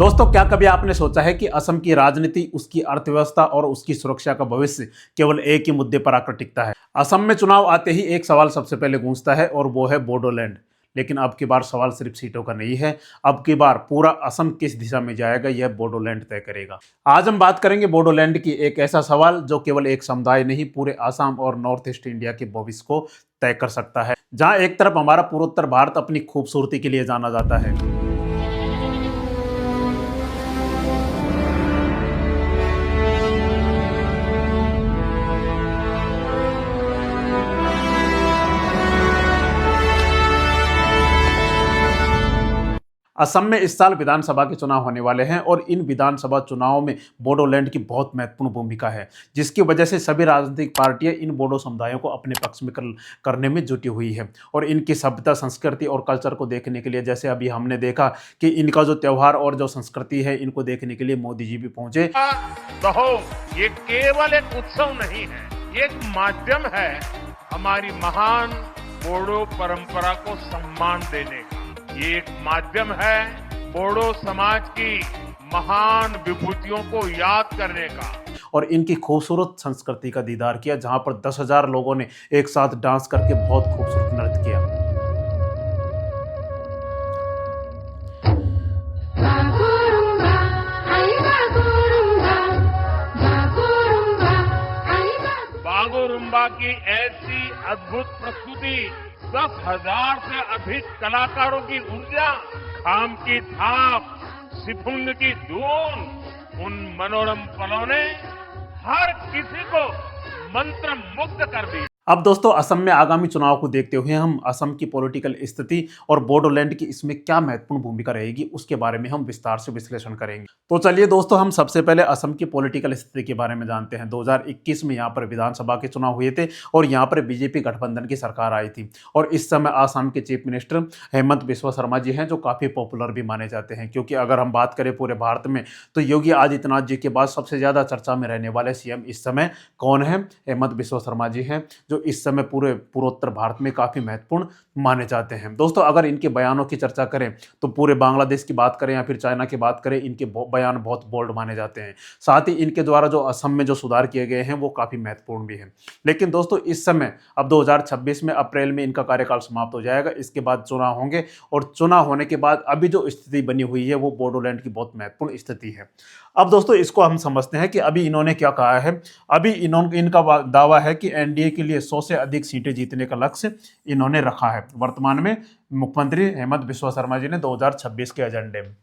दोस्तों, क्या कभी आपने सोचा है कि असम की राजनीति, उसकी अर्थव्यवस्था और उसकी सुरक्षा का भविष्य केवल एक ही मुद्दे पर आकर टिकता है। असम में चुनाव आते ही एक सवाल सबसे पहले गूंजता है और वो है बोडोलैंड। लेकिन अब की बार सवाल सिर्फ सीटों का नहीं है। अब की बार पूरा असम किस दिशा में जाएगा, यह बोडोलैंड तय करेगा। आज हम बात करेंगे बोडोलैंड की, एक ऐसा सवाल जो केवल एक समुदाय नहीं, पूरे असम और नॉर्थ ईस्ट इंडिया के भविष्य को तय कर सकता है। जहां एक तरफ हमारा पूर्वोत्तर भारत अपनी खूबसूरती के लिए जाना जाता है, असम में इस साल विधानसभा के चुनाव होने वाले हैं और इन विधानसभा चुनावों में बोडोलैंड की बहुत महत्वपूर्ण भूमिका है, जिसकी वजह से सभी राजनीतिक पार्टियां इन बोडो समुदायों को अपने पक्ष में करने में जुटी हुई है। और इनकी सभ्यता, संस्कृति और कल्चर को देखने के लिए, जैसे अभी हमने देखा कि इनका जो त्यौहार और जो संस्कृति है, इनको देखने के लिए मोदी जी भी पहुंचे। कहो, ये केवल एक उत्सव नहीं है, ये एक माध्यम है हमारी महान बोडो परंपरा को सम्मान देने का। ये एक माध्यम है बोडो समाज की महान विभूतियों को याद करने का। और इनकी खूबसूरत संस्कृति का दीदार किया, जहां पर 10,000 लोगों ने एक साथ डांस करके बहुत खूबसूरत नृत्य किया। बागोरुम्बा की ऐसी अद्भुत प्रस्तुति, 10,000 से अधिक कलाकारों की ऊर्जा, खाम की थाप, सिफुंग की धून, उन मनोरम पलों ने हर किसी को मंत्र मुग्ध कर दिया। अब दोस्तों, असम में आगामी चुनाव को देखते हुए हम असम की पॉलिटिकल स्थिति और बोडोलैंड की इसमें क्या महत्वपूर्ण भूमिका रहेगी, उसके बारे में हम विस्तार से विश्लेषण करेंगे। तो चलिए दोस्तों, हम सबसे पहले असम की पॉलिटिकल स्थिति के बारे में जानते हैं। 2021 में यहाँ पर विधानसभा के चुनाव हुए थे और यहाँ पर बीजेपी गठबंधन की सरकार आई थी। और इस समय असम के चीफ मिनिस्टर हेमंत बिस्वा शर्मा जी हैं, जो काफ़ी पॉपुलर भी माने जाते हैं, क्योंकि अगर हम बात करें पूरे भारत में तो योगी आदित्यनाथ जी के बाद सबसे ज़्यादा चर्चा में रहने वाले सीएम इस समय कौन है? हेमंत बिस्वा शर्मा जी हैं, जो इस समय पूरे पूर्वोत्तर भारत में काफ़ी महत्वपूर्ण माने जाते हैं। दोस्तों, अगर इनके बयानों की चर्चा करें तो पूरे बांग्लादेश की बात करें या फिर चाइना की बात करें, इनके बयान बहुत बोल्ड माने जाते हैं। साथ ही इनके द्वारा जो असम में जो सुधार किए गए हैं वो काफ़ी महत्वपूर्ण भी हैं। लेकिन दोस्तों, इस समय अब 2026 में अप्रैल में इनका कार्यकाल समाप्त हो जाएगा। इसके बाद चुनाव होंगे और चुनाव होने के बाद अभी जो स्थिति बनी हुई है वो बोडोलैंड की बहुत महत्वपूर्ण स्थिति है। अब दोस्तों, इसको हम समझते हैं कि अभी इन्होंने क्या कहा है। अभी इनका दावा है कि एनडीए के लिए 100 से अधिक सीटें जीतने का लक्ष्य इन्होंने रखा है वर्तमान में मुख्यमंत्री हेमंत बिस्वा शर्मा जी ने 2026 के एजेंडे में।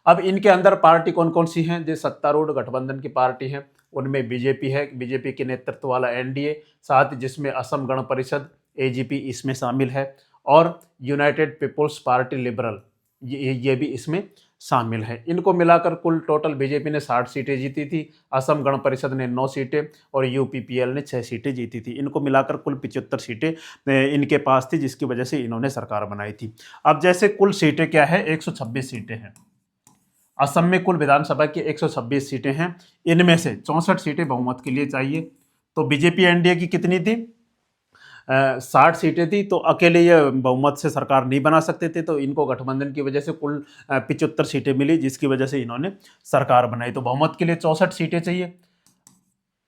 अब इनके अंदर पार्टी कौन कौन सी हैं? जो सत्तारूढ़ गठबंधन की पार्टी है, उनमें बीजेपी है, बीजेपी के नेतृत्व वाला एनडीए, साथ जिसमें असम गण परिषद एजीपी इसमें शामिल है, और यूनाइटेड पीपुल्स पार्टी लिबरल ये भी इसमें शामिल है। इनको मिलाकर कुल टोटल बीजेपी ने 60 सीटें जीती थी, असम गण परिषद ने 9 सीटें और यूपीपीएल ने 6 सीटें जीती थी। इनको मिलाकर कुल 75 सीटें इनके पास थी, जिसकी वजह से इन्होंने सरकार बनाई थी। अब जैसे कुल सीटें क्या है? 126 सीटें हैं। असम में कुल विधानसभा की 126 सीटें हैं, इनमें से 64 सीटें बहुमत के लिए चाहिए। तो बीजेपी एनडीए की कितनी थी? 60 सीटें थी, तो अकेले ये बहुमत से सरकार नहीं बना सकते थे, तो इनको गठबंधन की वजह से कुल 75 सीटें मिली, जिसकी वजह से इन्होंने सरकार बनाई। तो बहुमत के लिए 64 सीटें चाहिए।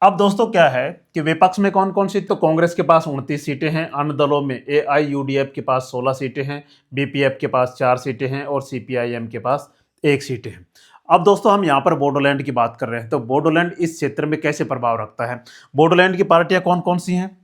अब दोस्तों, क्या है कि विपक्ष में कौन कौन सी? तो कांग्रेस के पास 29 सीटें हैं, अन्य दलों में एआईयूडीएफ के पास 16 सीटें हैं, बीपीएफ के पास 4 सीटें हैं और सीपीआईएम के पास 1 सीट है। अब दोस्तों, हम यहाँ पर बोडोलैंड की बात कर रहे हैं, तो बोडोलैंड इस क्षेत्र में कैसे प्रभाव रखता है? बोडोलैंड की पार्टियां कौन कौन सी हैं?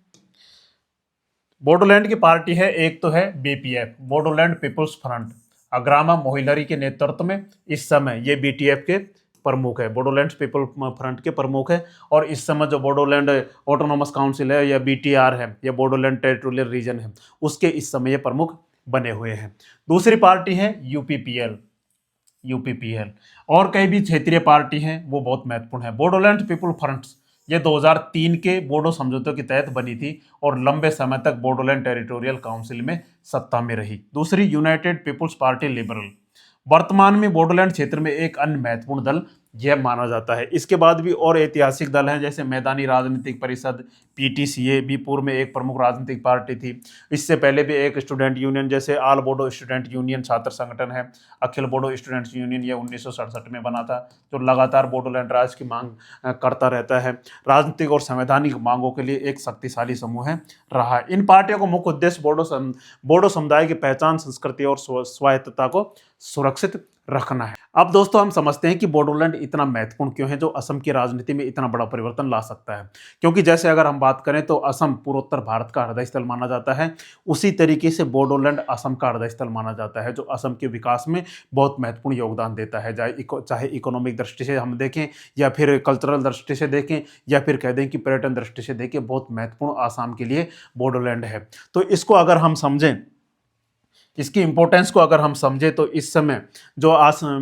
बोडोलैंड की पार्टी है, एक तो है BPF, Bodoland people's front, Hagrama Mohilary के नेतृत्व में इस समय ये बीटीएफ के प्रमुख है, बोडोलैंड पीपल फ्रंट के प्रमुख है। और इस समय जो बोडोलैंड ऑटोनोमस काउंसिल है या बीटीआर है या बोडोलैंड टेरिटोरियल रीजन है, उसके इस समय ये प्रमुख बने हुए हैं। दूसरी पार्टी है यूपीपीएल, और कई भी क्षेत्रीय पार्टी हैं वो बहुत महत्वपूर्ण है। बोडोलैंड पीपल फ्रंट ये 2003 के बोडो समझौतों के तहत बनी थी और लंबे समय तक बोडोलैंड टेरिटोरियल काउंसिल में सत्ता में रही। दूसरी यूनाइटेड पीपुल्स पार्टी लिबरल, वर्तमान में बोडोलैंड क्षेत्र में एक अन्य महत्वपूर्ण दल यह माना जाता है। इसके बाद भी और ऐतिहासिक दल हैं, जैसे मैदानी राजनीतिक परिषद पीटीसीए भी पूर्व में एक प्रमुख राजनीतिक पार्टी थी। इससे पहले भी एक स्टूडेंट यूनियन जैसे ऑल बोडो स्टूडेंट यूनियन छात्र संगठन है। अखिल बोडो स्टूडेंट्स यूनियन ये 1967 में बना था, जो लगातार बोडोलैंड राज्य की मांग करता रहता है। राजनीतिक और संवैधानिक मांगों के लिए एक शक्तिशाली समूह है रहा है। इन पार्टियों का मुख्य उद्देश्य बोडो समुदाय की पहचान, संस्कृति और स्वायत्तता को सुरक्षित रखना है। अब दोस्तों हम समझते हैं कि बोडोलैंड इतना महत्वपूर्ण क्यों है, जो असम की राजनीति में इतना बड़ा परिवर्तन ला सकता है। क्योंकि जैसे अगर हम बात करें तो असम पूर्वोत्तर भारत का हृदय स्थल माना जाता है, उसी तरीके से बोडोलैंड असम का हृदय स्थल माना जाता है, जो असम के विकास में बहुत महत्वपूर्ण योगदान देता है। चाहे इकोनॉमिक दृष्टि से हम देखें, या फिर कल्चरल दृष्टि से देखें, या फिर कह दें कि पर्यटन दृष्टि से देखें, बहुत महत्वपूर्ण आसाम के लिए बोडोलैंड है। तो इसको अगर हम समझें, इसकी इंपॉर्टेंस को अगर हम समझें, तो इस समय जो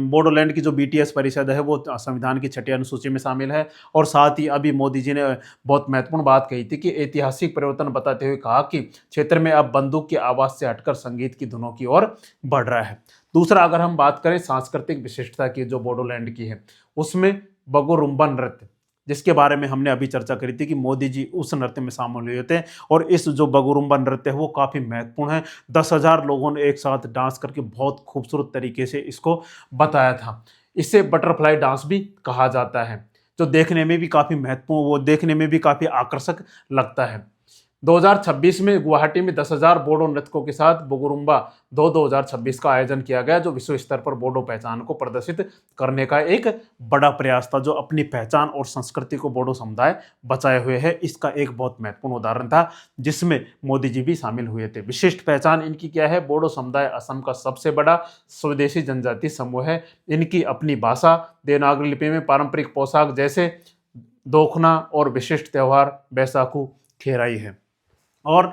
बोडोलैंड की जो बीटीएस परिषद है वो संविधान की 6ठी अनुसूची में शामिल है। और साथ ही अभी मोदी जी ने बहुत महत्वपूर्ण बात कही थी कि ऐतिहासिक परिवर्तन बताते हुए कहा कि क्षेत्र में अब बंदूक की आवाज़ से हटकर संगीत की धुनों की ओर बढ़ रहा है। दूसरा, अगर हम बात करें सांस्कृतिक विशिष्टता की जो बोडोलैंड की है, उसमें बगोरुम्बा नृत्य, जिसके बारे में हमने अभी चर्चा करी थी कि मोदी जी उस नृत्य में शामिल हुए थे। और इस जो बगुरुम्बा नृत्य है वो काफ़ी महत्वपूर्ण है। 10,000 लोगों ने एक साथ डांस करके बहुत खूबसूरत तरीके से इसको बताया था। इसे बटरफ्लाई डांस भी कहा जाता है, जो देखने में भी काफ़ी महत्वपूर्ण, वो देखने में भी काफ़ी आकर्षक लगता है। 2026 में गुवाहाटी में 10,000 बोडो नृत्यकों के साथ बगुरुम्बा 2026 का आयोजन किया गया, जो विश्व स्तर पर बोडो पहचान को प्रदर्शित करने का एक बड़ा प्रयास था, जो अपनी पहचान और संस्कृति को बोडो समुदाय बचाए हुए है। इसका एक बहुत महत्वपूर्ण उदाहरण था, जिसमें मोदी जी भी शामिल हुए थे। विशिष्ट पहचान इनकी क्या है? बोडो समुदाय असम का सबसे बड़ा स्वदेशी जनजातीय समूह है। इनकी अपनी भाषा, देवनागरी लिपि में पारंपरिक पोशाक जैसे दोखना और विशिष्ट त्यौहार बैसाखू खेराई है। और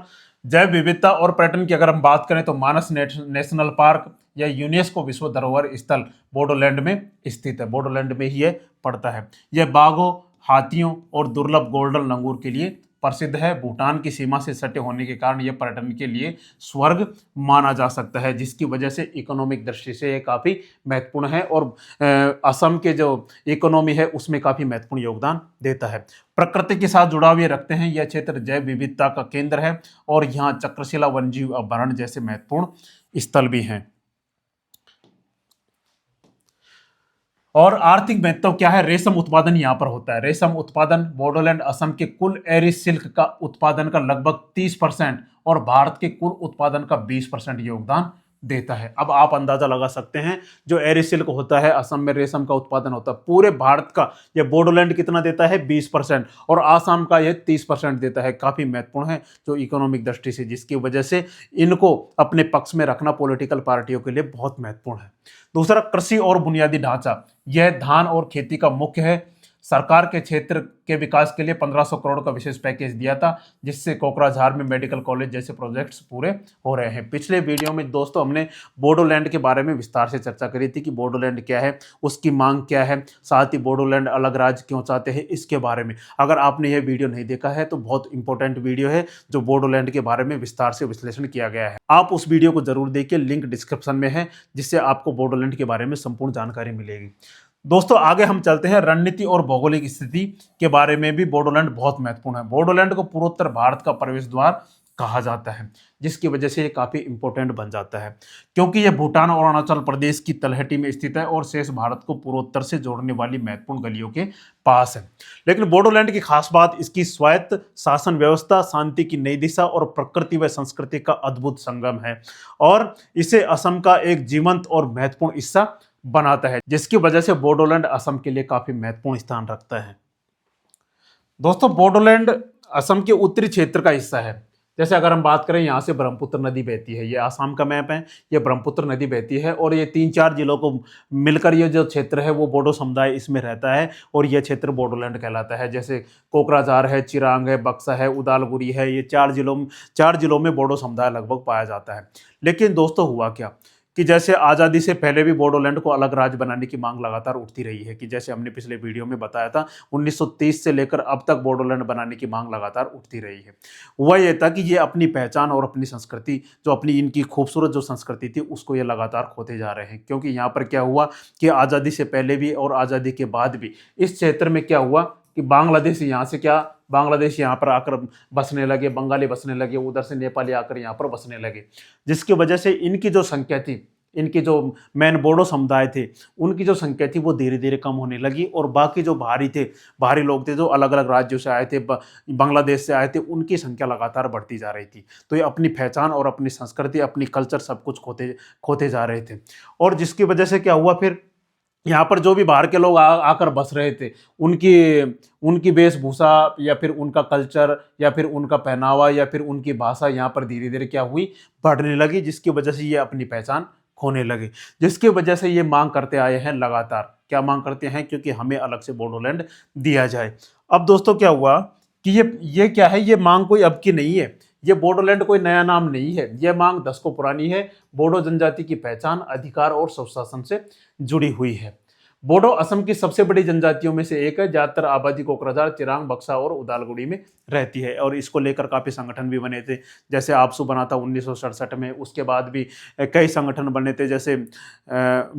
जैव विविधता और पर्यटन की अगर हम बात करें तो मानस नेशनल पार्क या यूनेस्को विश्व धरोहर स्थल बोडोलैंड में स्थित है। बोडोलैंड में ही ये पड़ता है। यह बाघों, हाथियों और दुर्लभ गोल्डन लंगूर के लिए प्रसिद्ध है। भूटान की सीमा से सटे होने के कारण यह पर्यटन के लिए स्वर्ग माना जा सकता है, जिसकी वजह से इकोनॉमिक दृष्टि से ये काफ़ी महत्वपूर्ण है। और असम के जो इकोनॉमी है उसमें काफ़ी महत्वपूर्ण योगदान देता है। प्रकृति के साथ जुड़ाव ये रखते हैं। यह क्षेत्र जैव विविधता का केंद्र है और यहाँ चक्रशिला वन्यजीव अभयारण्य जैसे महत्वपूर्ण स्थल भी हैं। और आर्थिक महत्व क्या है? रेशम उत्पादन यहाँ पर होता है। रेशम उत्पादन बोडोलैंड असम के कुल एरी सिल्क का उत्पादन का लगभग 30% और भारत के कुल उत्पादन का 20% योगदान देता है। अब आप अंदाजा लगा सकते हैं, जो एरी सिल्क होता है, असम में रेशम का उत्पादन होता है, पूरे भारत का यह बोडोलैंड कितना देता है? 20%। और आसाम का यह 30% देता है। काफ़ी महत्वपूर्ण है जो इकोनॉमिक दृष्टि से, जिसकी वजह से इनको अपने पक्ष में रखना पॉलिटिकल पार्टियों के लिए बहुत महत्वपूर्ण है। दूसरा, कृषि और बुनियादी ढांचा। यह धान और खेती का मुख्य है। सरकार के क्षेत्र के विकास के लिए 1500 करोड़ का विशेष पैकेज दिया था, जिससे कोकराझार में मेडिकल कॉलेज जैसे प्रोजेक्ट्स पूरे हो रहे हैं। पिछले वीडियो में दोस्तों हमने बोडोलैंड के बारे में विस्तार से चर्चा करी थी कि बोडोलैंड क्या है, उसकी मांग क्या है, साथ ही बोडोलैंड अलग राज्य क्यों चाहते हैं, इसके बारे में अगर आपने यह वीडियो नहीं देखा है तो बहुत इंपॉर्टेंट वीडियो है, जो बोडोलैंड के बारे में विस्तार से विश्लेषण किया गया है। आप उस वीडियो को जरूर देखिए, लिंक डिस्क्रिप्शन में है, जिससे आपको बोडोलैंड के बारे में संपूर्ण जानकारी मिलेगी। दोस्तों आगे हम चलते हैं। रणनीति और भौगोलिक स्थिति के बारे में भी बोडोलैंड बहुत महत्वपूर्ण है। बोडोलैंड को पूर्वोत्तर भारत का प्रवेश द्वार कहा जाता है, जिसकी वजह से ये काफ़ी इंपॉर्टेंट बन जाता है, क्योंकि यह भूटान और अरुणाचल प्रदेश की तलहटी में स्थित है और शेष भारत को पूर्वोत्तर से जोड़ने वाली महत्वपूर्ण गलियों के पास है। लेकिन बोडोलैंड की खास बात इसकी स्वायत्त शासन व्यवस्था, शांति की नई दिशा और प्रकृति व संस्कृति का अद्भुत संगम है, और इसे असम का एक जीवंत और महत्वपूर्ण हिस्सा बनाता है, जिसकी वजह से बोडोलैंड असम के लिए काफी महत्वपूर्ण स्थान रखता है। दोस्तों बोडोलैंड असम के उत्तरी क्षेत्र का हिस्सा है। जैसे अगर हम बात करें, यहाँ से ब्रह्मपुत्र नदी बहती है, ये आसाम का मैप है, ये ब्रह्मपुत्र नदी बहती है और ये 3-4 जिलों को मिलकर ये जो क्षेत्र है वो बोडो समुदाय इसमें रहता है और ये क्षेत्र बोडोलैंड कहलाता है। जैसे कोकराझार है, चिरांग है, बक्सा है, उदालगुरी है, ये 4 जिलों में बोडो समुदाय लगभग पाया जाता है। लेकिन दोस्तों हुआ क्या कि जैसे आज़ादी से पहले भी बोडोलैंड को अलग राज्य बनाने की मांग लगातार उठती रही है, कि जैसे हमने पिछले वीडियो में बताया था 1930 से लेकर अब तक बोडोलैंड बनाने की मांग लगातार उठती रही है। वह ये था कि ये अपनी पहचान और अपनी संस्कृति, जो अपनी इनकी खूबसूरत जो संस्कृति थी, उसको ये लगातार खोते जा रहे हैं। क्योंकि यहाँ पर क्या हुआ कि आज़ादी से पहले भी और आज़ादी के बाद भी इस क्षेत्र में क्या हुआ कि बांग्लादेश यहाँ से क्या बांग्लादेश यहाँ पर आकर बसने लगे, बंगाली बसने लगे, उधर से नेपाली आकर यहाँ पर बसने लगे, जिसकी वजह से इनकी जो संख्या थी, इनकी जो मेन बोडो समुदाय थे, उनकी जो संख्या थी वो धीरे धीरे कम होने लगी। और बाकी जो भारी लोग थे, जो अलग अलग राज्यों से आए थे, बांग्लादेश से आए थे, उनकी संख्या लगातार बढ़ती जा रही थी। तो ये अपनी पहचान और अपनी संस्कृति, अपनी कल्चर सब कुछ खोते खोते जा रहे थे। और जिसकी वजह से क्या हुआ, फिर यहाँ पर जो भी बाहर के लोग आकर बस रहे थे, उनकी उनकी वेशभूषा या फिर उनका कल्चर या फिर उनका पहनावा या फिर उनकी भाषा यहाँ पर धीरे धीरे क्या हुई, बढ़ने लगी, जिसकी वजह से ये अपनी पहचान खोने लगे। जिसकी वजह से ये मांग करते आए हैं लगातार, क्या मांग करते हैं, क्योंकि हमें अलग से बोडोलैंड दिया जाए। अब दोस्तों क्या हुआ कि ये क्या है, ये मांग कोई अब की नहीं है, ये बोडोलैंड कोई नया नाम नहीं है, ये मांग दशकों पुरानी है। बोडो जनजाति की पहचान, अधिकार और स्वशासन से जुड़ी हुई है। बोडो असम की सबसे बड़ी जनजातियों में से एक है। ज्यादातर आबादी कोकराझार, चिरांग, बक्सा और उदालगुड़ी में रहती है। और इसको लेकर काफ़ी संगठन भी बने थे, जैसे आपसू बना था 1967 में। उसके बाद भी कई संगठन बने थे, जैसे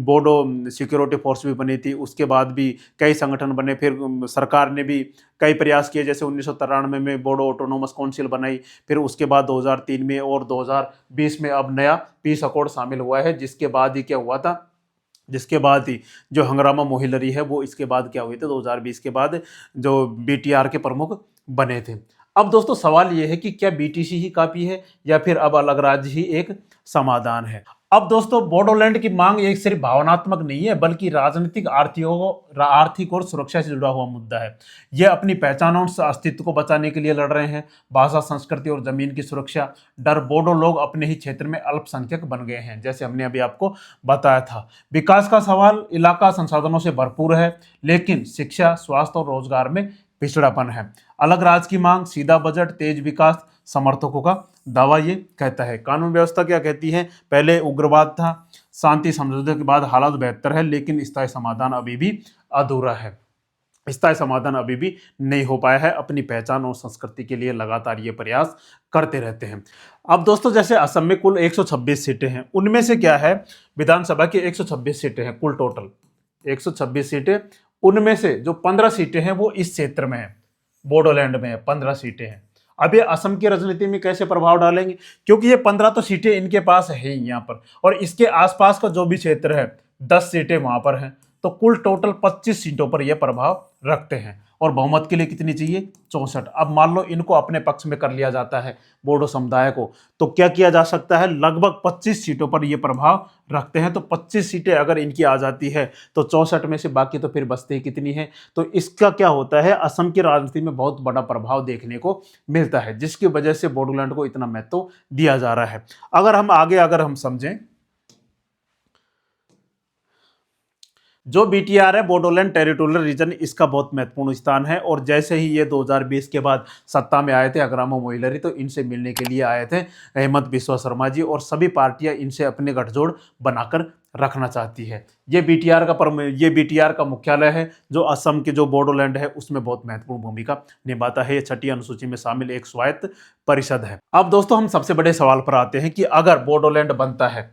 बोडो सिक्योरिटी फोर्स भी बनी थी। उसके बाद भी कई संगठन बने। फिर सरकार ने भी कई प्रयास किए, जैसे 1993 में बोडो ऑटोनोमस काउंसिल बनाई। फिर उसके बाद 2003 में और 2020 में अब नया पीस अकॉर्ड शामिल हुआ है। जिसके बाद ही क्या हुआ था, जिसके बाद ही जो हंगरामा मोहिलरी है, वो इसके बाद क्या हुए थे, 2020 के बाद जो बीटीआर के प्रमुख बने थे। अब दोस्तों सवाल ये है कि क्या बीटीसी ही काफी है या फिर अब अलग राज्य ही एक समाधान है। अब दोस्तों बोडोलैंड की मांग एक सिर्फ भावनात्मक नहीं है, बल्कि राजनीतिक, आर्थिक और सुरक्षा से जुड़ा हुआ मुद्दा है। यह अपनी पहचान और अस्तित्व को बचाने के लिए लड़ रहे हैं। भाषा, संस्कृति और जमीन की सुरक्षा डर बोडो लोग अपने ही क्षेत्र में अल्पसंख्यक बन गए हैं, जैसे हमने अभी आपको बताया था। विकास का सवाल, इलाका संसाधनों से भरपूर है, लेकिन शिक्षा, स्वास्थ्य और रोजगार में पिछड़ापन है। अलग राज्य की मांग, सीधा बजट, तेज विकास, समर्थकों का दावा ये कहता है। कानून व्यवस्था क्या कहती है, पहले उग्रवाद था, शांति समझौते के बाद हालात बेहतर है, लेकिन स्थायी समाधान अभी भी अधूरा है। स्थायी समाधान अभी भी नहीं हो पाया है। अपनी पहचान और संस्कृति के लिए लगातार ये प्रयास करते रहते हैं। अब दोस्तों जैसे असम में कुल 126 सीटें हैं, उनमें से क्या है, विधानसभा की 126 सीटें हैं, कुल टोटल 126 सीटें। उनमें से जो 15 सीटें हैं वो इस क्षेत्र में है, बोडोलैंड में है, 15 सीटें हैं। अब ये असम की राजनीति में कैसे प्रभाव डालेंगे, क्योंकि ये 15 तो सीटें इनके पास है ही यहाँ पर, और इसके आसपास का जो भी क्षेत्र है 10 सीटें वहां पर हैं। तो कुल टोटल 25 सीटों पर यह प्रभाव रखते हैं। और बहुमत के लिए कितनी चाहिए, 64। अब मान लो इनको अपने पक्ष में कर लिया जाता है बोडो समुदाय को, तो क्या किया जा सकता है, लगभग 25 सीटों पर यह प्रभाव रखते हैं। तो 25 सीटें अगर इनकी आ जाती है तो 64 में से बाकी तो फिर बचते ही कितनी है। तो इसका क्या होता है, असम की राजनीति में बहुत बड़ा प्रभाव देखने को मिलता है, जिसकी वजह से बोडोलैंड को इतना महत्व दिया जा रहा है। अगर हम आगे हम समझें, जो बीटीआर है, बोडोलैंड टेरिटोरियल रीजन, इसका बहुत महत्वपूर्ण स्थान है। और जैसे ही ये 2020 के बाद सत्ता में आए थे हंगरामा मोहिलरी, तो इनसे मिलने के लिए आए थे हेमंत बिस्वा शर्मा जी, और सभी पार्टियां इनसे अपने गठजोड़ बनाकर रखना चाहती है। ये बीटीआर का मुख्यालय है, जो असम के जो बोडोलैंड है उसमें बहुत महत्वपूर्ण भूमिका निभाता है। ये 6ठी अनुसूची में शामिल एक स्वायत्त परिषद है। अब दोस्तों हम सबसे बड़े सवाल पर आते हैं कि अगर बोडोलैंड बनता है,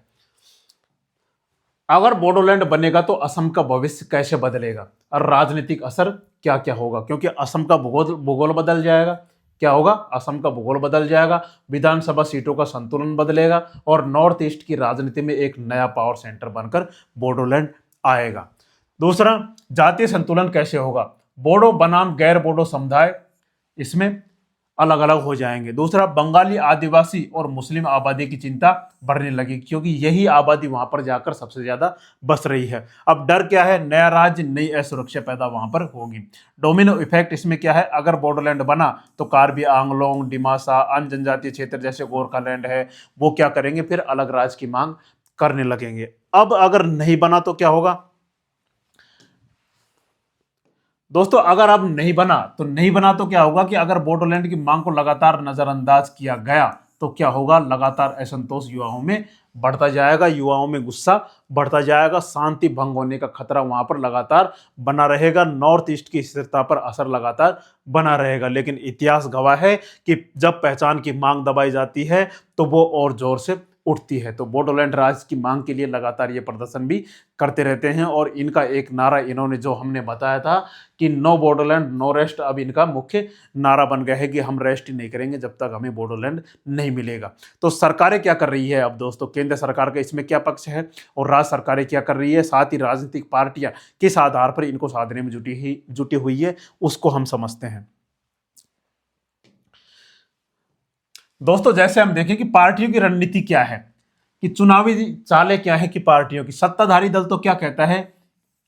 अगर बोडोलैंड बनेगा तो असम का भविष्य कैसे बदलेगा और राजनीतिक असर क्या क्या होगा, क्योंकि असम का भूगोल बदल जाएगा। क्या होगा, असम का भूगोल बदल जाएगा, विधानसभा सीटों का संतुलन बदलेगा, और नॉर्थ ईस्ट की राजनीति में एक नया पावर सेंटर बनकर बोडोलैंड आएगा। दूसरा, जातीय संतुलन कैसे होगा, बोडो बनाम गैर बोडो समुदाय इसमें अलग अलग हो जाएंगे। दूसरा, बंगाली, आदिवासी और मुस्लिम आबादी की चिंता बढ़ने लगी, क्योंकि यही आबादी वहां पर जाकर सबसे ज्यादा बस रही है। अब डर क्या है, नया राज्य, नई असुरक्षा पैदा वहां पर होगी। डोमिनो इफेक्ट इसमें क्या है, अगर बोडोलैंड बना तो कार्बी आंगलोंग, डिमासा, अन्य जनजातीय क्षेत्र जैसे गोरखालैंड है, वो क्या करेंगे, फिर अलग राज्य की मांग करने लगेंगे। अब अगर नहीं बना तो क्या होगा दोस्तों, अगर अब नहीं बना तो क्या होगा कि अगर बोडोलैंड की मांग को लगातार नजरअंदाज किया गया तो क्या होगा, लगातार असंतोष युवाओं में बढ़ता जाएगा, युवाओं में गुस्सा बढ़ता जाएगा, शांति भंग होने का खतरा वहां पर लगातार बना रहेगा, नॉर्थ ईस्ट की स्थिरता पर असर लगातार बना रहेगा। लेकिन इतिहास गवाह है कि जब पहचान की मांग दबाई जाती है तो वो और जोर से उठती है। तो बोडोलैंड राज्य की मांग के लिए लगातार ये प्रदर्शन भी करते रहते हैं और इनका एक नारा इन्होंने जो हमने बताया था कि नो बोडोलैंड नो रेस्ट, अब इनका मुख्य नारा बन गया है कि हम रेस्ट ही नहीं करेंगे जब तक हमें बोडोलैंड नहीं मिलेगा। तो सरकारें क्या कर रही है अब दोस्तों, केंद्र सरकार का इसमें क्या पक्ष है और राज्य सरकारें क्या कर रही है, साथ ही राजनीतिक पार्टियां किस आधार पर इनको साधने में जुटी हुई है, उसको हम समझते हैं। दोस्तों जैसे हम देखें कि पार्टियों की रणनीति क्या है, कि चुनावी चालें क्या है कि पार्टियों की, सत्ताधारी दल तो क्या कहता है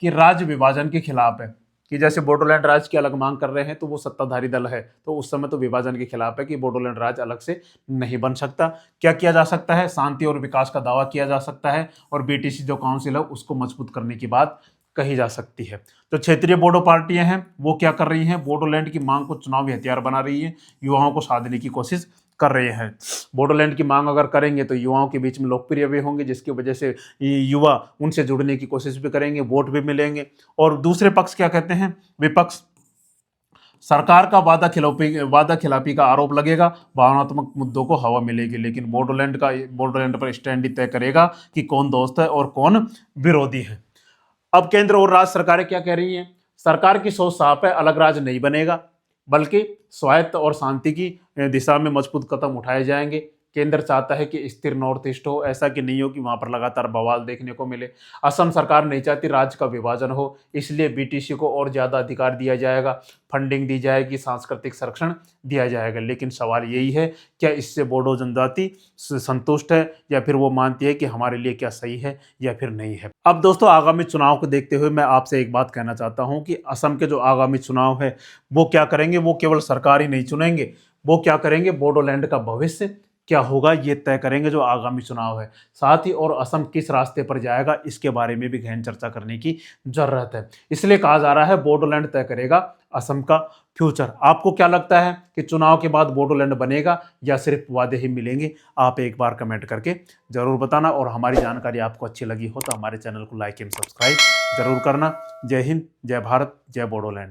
कि राज्य विभाजन के खिलाफ है, कि जैसे बोडोलैंड राज्य की अलग मांग कर रहे हैं तो वो सत्ताधारी दल है, तो उस समय तो विभाजन के खिलाफ है कि बोडोलैंड राज्य अलग से नहीं बन सकता। क्या किया जा सकता है, शांति और विकास का दावा किया जा सकता है और बीटीसी जो काउंसिल है उसको मजबूत करने की बात कही जा सकती है। तो क्षेत्रीय बोडो पार्टियां हैं वो क्या कर रही हैं, बोडोलैंड की मांग को चुनावी हथियार बना रही है, युवाओं को साधने की कोशिश कर रहे हैं। बोडोलैंड की मांग अगर करेंगे तो युवाओं के बीच में लोकप्रिय भी होंगे, जिसकी वजह से युवा उनसे जुड़ने की कोशिश भी करेंगे, वोट भी मिलेंगे। और दूसरे पक्ष क्या कहते हैं, विपक्ष, सरकार का वादा खिलाफी का आरोप लगेगा, भावनात्मक मुद्दों को हवा मिलेगी, लेकिन बोडोलैंड पर स्टैंड ही तय करेगा कि कौन दोस्त है और कौन विरोधी है। अब केंद्र और राज्य सरकारें क्या कह रही हैं, सरकार की सोच साफ है, अलग राज्य नहीं बनेगा बल्कि स्वायत्त और शांति की दिशा में मजबूत कदम उठाए जाएंगे। केंद्र चाहता है कि स्थिर नॉर्थ ईस्ट हो, ऐसा कि नहीं हो कि वहां पर लगातार बवाल देखने को मिले। असम सरकार नहीं चाहती राज्य का विभाजन हो, इसलिए बीटीसी को और ज्यादा अधिकार दिया जाएगा, फंडिंग दी जाएगी, सांस्कृतिक संरक्षण दिया जाएगा। लेकिन सवाल यही है, क्या इससे बोडो जनजाति संतुष्ट है या फिर वो मानती है कि हमारे लिए क्या सही है या फिर नहीं है। अब दोस्तों आगामी चुनाव को देखते हुए मैं आपसे एक बात कहना चाहता हूं कि असम के जो आगामी चुनाव है वो क्या करेंगे, वो केवल सरकार ही नहीं चुनेंगे, वो क्या करेंगे, बोडोलैंड का भविष्य क्या होगा ये तय करेंगे जो आगामी चुनाव है। साथ ही और असम किस रास्ते पर जाएगा इसके बारे में भी गहन चर्चा करने की जरूरत है। इसलिए कहा जा रहा है बोडोलैंड तय करेगा असम का फ्यूचर। आपको क्या लगता है कि चुनाव के बाद बोडोलैंड बनेगा या सिर्फ वादे ही मिलेंगे? आप एक बार कमेंट करके जरूर बताना और हमारी जानकारी आपको अच्छी लगी हो तो हमारे चैनल को लाइक एंड सब्सक्राइब जरूर करना। जय हिंद, जय भारत, जय बोडोलैंड।